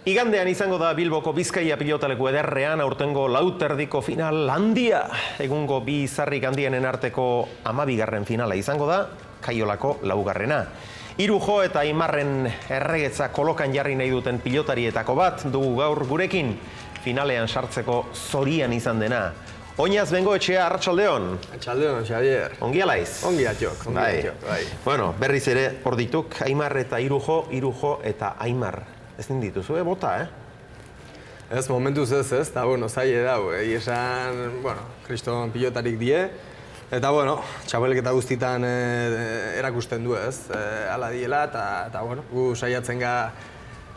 Igandean izango da Bilboko Bizkaia pilotaleku ederrean aurtengo lauterdiko final handia. Egungo bi izarrik handienen arteko 12. finala izango da, Kaiolako 4. Irujo eta Aimarren erregetza kolokan jarri nahi duten pilotarietako bat dugu gaur gurekin, finalean sartzeko zorian izan dena. Oinaz Bengoetxea, arratsaldeon. Arratsaldeon, Xavier. Ongi alaiz? Ongi atxok, bai. Bueno, berriz ere hor dituk, Aimar eta Irujo eta Aimar. Ez dituzu, bota, Ez, momentuz ez, eta, zaila dago, esan, kriston pilotarik die, eta, txapelketa guztitan erakusten du, ala diela, eta, gu saiatzen ga,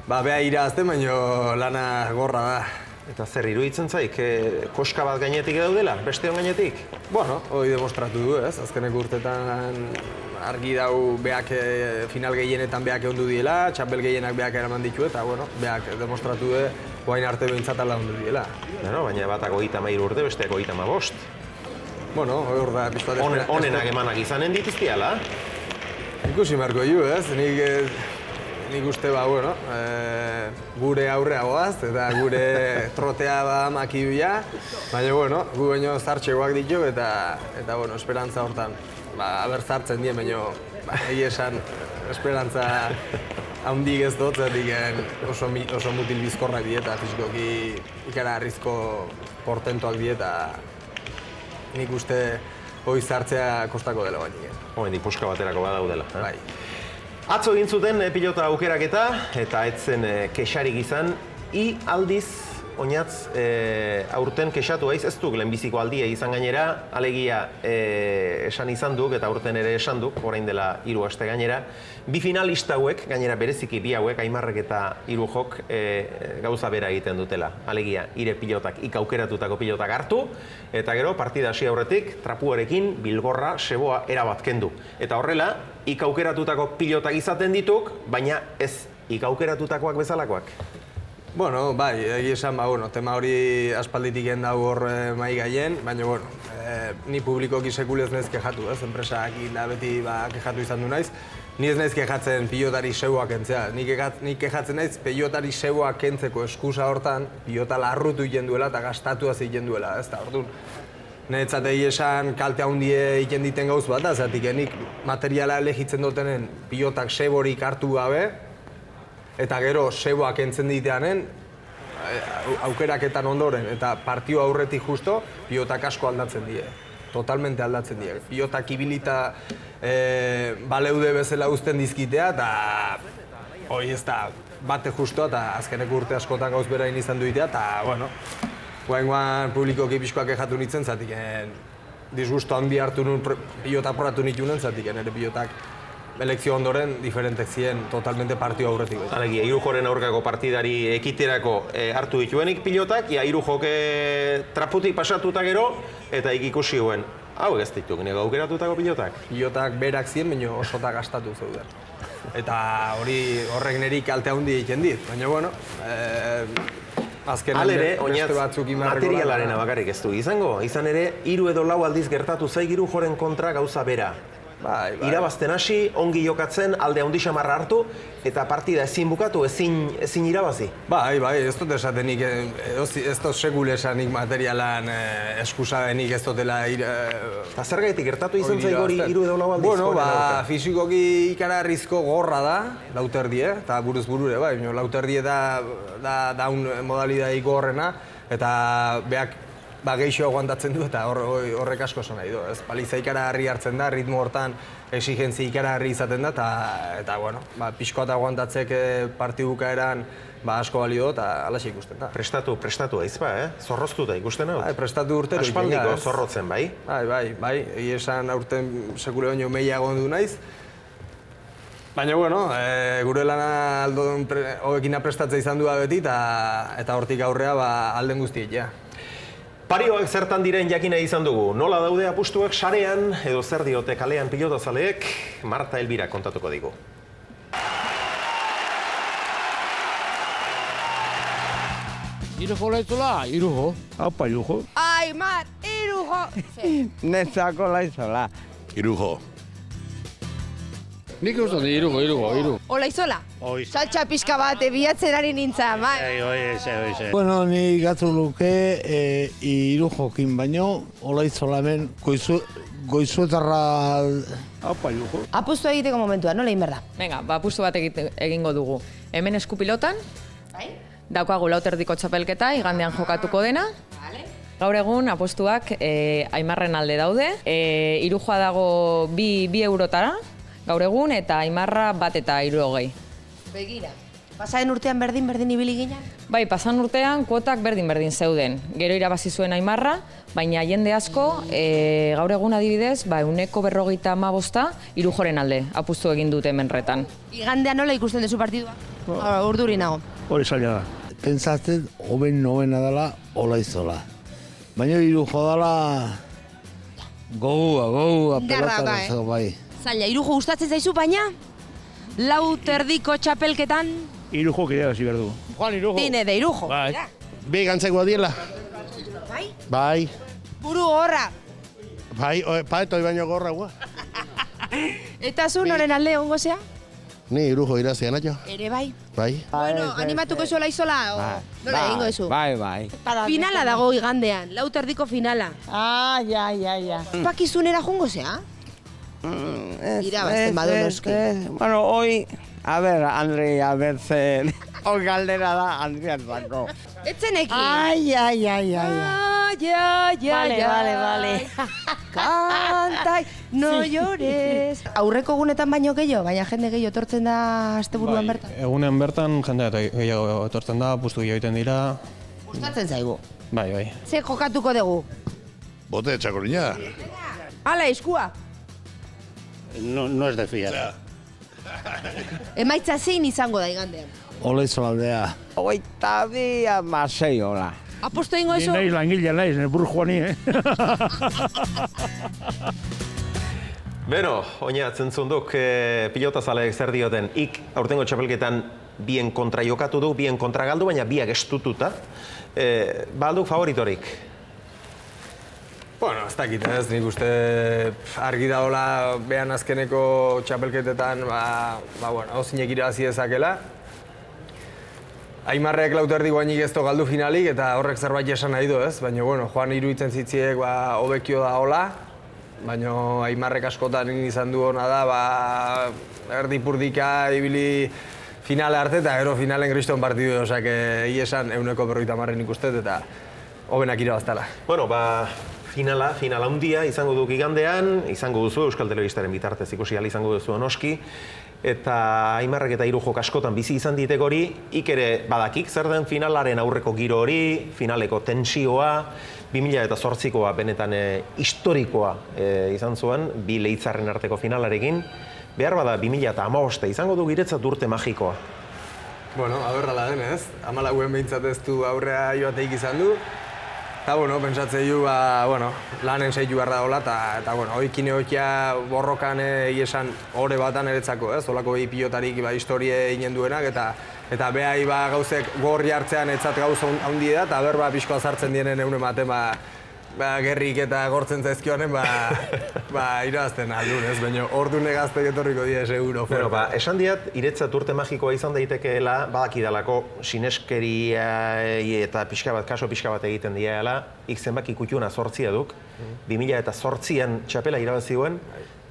beha irazten, baina lana gorra da. Eta zer, iruditzen zaik, koska bat gainetik daudela, besteon gainetik? Hori demostratu du, azkeneko urtetan argi dau beak final gehienetan beak ondu diela, txapel gehienak beak eraman ditu eta, beak demostratu du, guain arte behintzatala ondu diela. Baina batak 33 urte, besteak 35. Hor da, piztuat Honenak emanak izanen dituztiala? Ikusi marko ju, nik uste gure aurreagoaz eta gure trotea makibia, baina, gu baino zartxegoak ditu eta, esperantza hortan, aber zartzen dien, baina, esan, esperantza handik ez dut, oso mutil bizkorrak die eta fizikoki ikara arrizko portentoak die eta nik uste hori zartzea kostako dela baina. Hoendik puska baterako badaudela. Bai. Atzo egin zuten pilota aukeraketa eta etzen kexarik izan, aldiz, oinatz, aurten kexatu haiz, ez duk lehenbiziko aldia izan gainera, alegia esan izan duk eta aurten ere esan duk, orain dela 3 aste gainera. Bi finalista hauek, gainera bereziki bi hauek, Aimarrek eta Irujok gauza bera egiten dutela. Alegia, ire pilotak, aukeratutako pilotak hartu, eta gero, partida hasi aurretik, trapuarekin, bilgorra, seboa erabat kendu. Eta horrela, aukeratutako pilotak izaten dituk, baina ez aukeratutakoak bezalakoak. Bai, egi esan, tema hori aspalditik gendau hor mai gaien, baina, ni publikoki sekulez naiz kexatu, enpresak da beti kexatu izan du naiz. Ni ez naiz kexatzen pilotari seboak kentzea. Nik kexatzen naiz pilotari seboak kentzeko eskusa hortan, pilota larrutu egiten duela eta gastatua egiten duela, ez da, orduan. Neretzat esan kalte handie egiten diten gauz bat, zatik nik materiala elegitzen dutenen pilotak seborik hartu gabe, eta gero seboak kentzen diteanen, aukeraketan ondoren, eta partio aurretik justo, pilotak asko aldatzen die. Totalmente aldatzen die. Pilotak ibilita baleude bezala uzten dizkitea, eta hori ez da bate justo, eta azkeneko urte askotan gauz berain izan duitea, eta, guain publikoki pixkoak kexatu nintzen, zatik disgusto handi hartu nun pilota poratu nitunen, zatik ere pilotak elekzio ondoren diferentek ziren totalmente partio aurretik. Alegia, Irujoren aurkako partidari ekiterako hartu dituenik pilotak, Irujok traputik pasatuta gero, eta ikusi guen, hau ez dituk, nire aukeratutako pilotak? Pilotak berak ziren, baina osotak gastatu zeuden. Eta horrek niri kalte handi egiten dit, baina, azkenan beste batzuk imarreko da. Materialarena bakarrik ez du izango, izan ere, 3 edo 4 aldiz gertatu zaik Irujoren kontra gauza bera. Irabazten hasi, ongi jokatzen, alde handi xamarra hartu, eta partida ezin bukatu, ezin irabazi. Bai, ez dut esatenik, ez dut segule esanik materialan eskusabenik ez dutela... Eta zer gaitik gertatu izan zaik hori 3 edo 4 aldiz? Fizikoki ikararrizko gorra da, lauterdie, eta buruz burure, lauterdie da un modalidai gorrena, eta behak geixo aguantatzen du eta horrek asko esan nahi du. Paliza ikaragarri hartzen da, ritmo hortan exigentzi ikaragarri izaten da, eta pixkoat aguantatzek partiduka eran asko balio eta alaxe ikusten da. Prestatu haiz zorroztuta ikusten hau? Prestatu urtero ikusten da. Aspaldiko zorrotzen, bai? Bai, esan aurten sekule baino meia egondu naiz. Baina, gure lana hobekina prestatzea izan du beti eta hortik aurrea alden guztiek, ja. Parioak zertan diren jakina izan dugu. Nola daude apustuak sarean edo zer diote kalean pilotazaleek, Marta Elbira kontatuko digu. Irujo laizola, Irujo. Aupa, Irujo. Aimar, Irujo. Netzako laizola. Irujo. Nik uste dut irujo. Olaizola? Oiz. Saltxa pixka bat bilatzen ari nintzen, bai. Oiz. Bueno, ni gatu luke irujokin baino, Olaizola hemen goizuetarra... Apa, irujo. Apustu egiteko momentua, nola egin behar da? Venga, apustu bat egingo dugu. Hemen eskupilotan, Bai? daukagu lauterdiko txapelketa, igandean jokatuko dena. Gaur egun apostuak Aimarren alde daude. Irujoa dago 2 eurotara gaur egun eta Aimarra 1,60. Begira. Pasaren urtean berdin ibili ginen? Bai, pasan urtean kuotak berdin zeuden. Gero irabazi zuen Aimarra, baina jende asko gaur egun adibidez, 145 Irujoren alde apustu egin dute hemenretan. Igandean nola ikusten duzu partidua? Urduri nago. Hori zaila da. Pentsatzen, hoben novena dela Olaizola. Baina irujo dela gogoa, Indarra, pelota bai. Zaila, irujo gustatzen zaizu, baina lauterdiko txapelketan Irujo kidea hasi behar du. Juan irujo. tine de irujo. Bai. Bi gantzeko diela. Bai? Bai. Buru gorra. Bai, paetoi baino gorra gua. Eta zu noren alde ongo zea? Ni irujo irazian atio. Ere bai. Bai. Bueno, animatuko zu Olaizola, nola egingo duzu? Bai. Finala dago igandean, lauterdiko finala. Ja. Pakizunera jungo zea? Irabazten badu noski. Bueno, hoy, a ver, Andrea, a ver, hoy galdera da Andrea Zango. Etzenekin. Ai. Vale. Kantai, no llores. Aurreko egunetan baino gehiago, baina jende gehiago etortzen da asteburuan bertan. Egunen bertan jendea gehiago etortzen da, pustu gehiago egiten dira. Gustatzen zaigu. Bai. Ze jokatuko dugu? Bote txakolina. Hala, eskua. No es de fiar. Emaitza zein izango da igandean. Olaizola aldea. Hogeita bi amasei hola. Aposto ingo Ni eso? naiz langilea naiz, buru joani, Beno, oinatzen zunduk pilotazaleek zer dioten, aurtengo txapelketan bien kontra jokatu du, bien kontra galdu, baina biak estututa. Balduk favoritorik? Bueno, ez dakit ez, nik uste argi daola behan azkeneko txapelketetan, hauzinek irabazi dezakela. Aimarrek lauterdi guainik ez do galdu finalik eta horrek zerbait esan nahi du ez, baina joan iruditzen zitziek hobekio da hola, baina Aimarrek askotan izan du hona da, erdipurdika ibili finale arte eta gero finalen kriston partidu, osak esan 150 ikustet eta hobenak irabaztala. Bueno, finala handia izango duk igandean, izango duzu Euskal Telebistaren bitartez ikusi ahal izango duzu noski, eta Aimarrek eta Irujok askotan bizi izan ditek hori, ere badakik zer den finalaren aurreko giro hori, finaleko tensioa, 2008koa benetan historikoa izan zuen, bi leitzarren arteko finalarekin, behar bada 2015 izango du giretzat urte magikoa. Bueno, aberrala denez, 14 behintzat ez du aurrea joateik izan du. Eta, pentsatze ju, lanen zeitu behar da hola, eta, oikine oikia borrokan esan ore batan eretzako, ez? Olako behi pilotarik historie inen duenak, eta behai gauzek gorri hartzean etzat gauz handi da, eta berba pixkoa zartzen dienen egun ematen, gerrik eta gortzen zaizkionen, irabazten aldun, ez? Baina ordune gaztek etorriko dira seguro. Bueno, esan diat, iretzat urte magikoa izan daitekeela, badakidalako sineskeria eta kaso pixka bat egiten diela, zenbaki kutxuna 8 duk, 2008an txapela irabazi duen,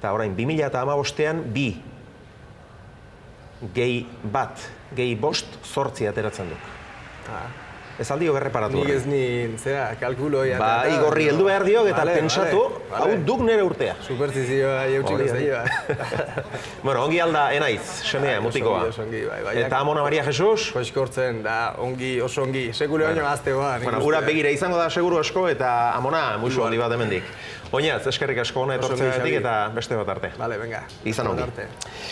eta orain 2015an 2 gehi 5 8 ateratzen duk. Ez aldio berreparatu Nik ez kalkuloia. Igorri heldu behar diok eta pentsatu, hau duk nire urtea. Superstizioa jautxiko zaila. Bueno, ongi alda enaiz, semea, mutikoa. Eta Amona Maria Jesus? Koizkortzen, da, oso ongi, sekule baino gaztegoa. Ura begira izango da seguru asko eta Amona muixu handi bat hemendik. Oinaz, eskerrik asko hona etortzeatik eta beste bat arte. Vale, venga. Izan ongi.